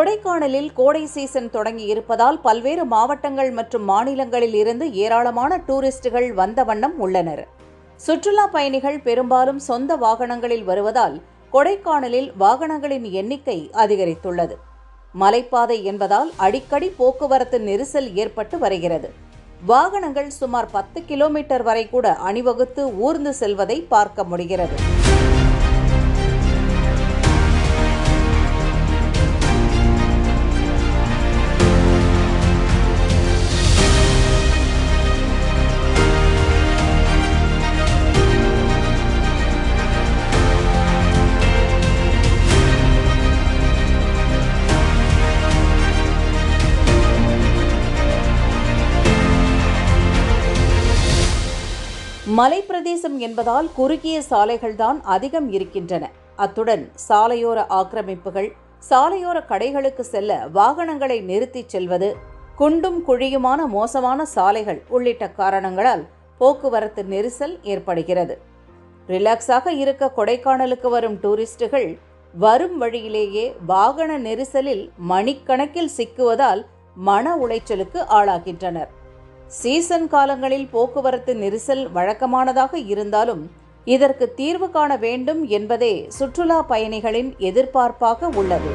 கொடைக்கானலில் கோடை சீசன் தொடங்கி இருப்பதால் பல்வேறு மாவட்டங்கள் மற்றும் மாநிலங்களில் இருந்து ஏராளமான டூரிஸ்டுகள் வந்த வண்ணம் உள்ளனர். சுற்றுலா பயணிகள் பெரும்பாலும் சொந்த வாகனங்களில் வருவதால் கொடைக்கானலில் வாகனங்களின் எண்ணிக்கை அதிகரித்துள்ளது. மலைப்பாதை என்பதால் அடிக்கடி போக்குவரத்து நெரிசல் ஏற்பட்டு வருகிறது. வாகனங்கள் சுமார் 10 கிலோமீட்டர் வரை கூட அணிவகுத்து ஊர்ந்து செல்வதை பார்க்க முடிகிறது. மலைப்பிரதேசம் என்பதால் குறுகிய சாலைகள்தான் அதிகம் இருக்கின்றன. அத்துடன் சாலையோர ஆக்கிரமிப்புகள், சாலையோர கடைகளுக்கு செல்ல வாகனங்களை நிறுத்திச் செல்வது, குண்டும் குழியுமான மோசமான சாலைகள் உள்ளிட்ட காரணங்களால் போக்குவரத்து நெரிசல் ஏற்படுகிறது. ரிலாக்ஸாக இருக்க கொடைக்கானலுக்கு வரும் டூரிஸ்டுகள் வரும் வழியிலேயே வாகன நெரிசலில் மணிக்கணக்கில் சிக்குவதால் மன உளைச்சலுக்கு ஆளாகின்றனர். சீசன் காலங்களில் போக்குவரத்து நெரிசல் வழக்கமானதாக இருந்தாலும் இதற்கு தீர்வு காண வேண்டும் என்பதே சுற்றுலா பயணிகளின் எதிர்பார்ப்பாக உள்ளது.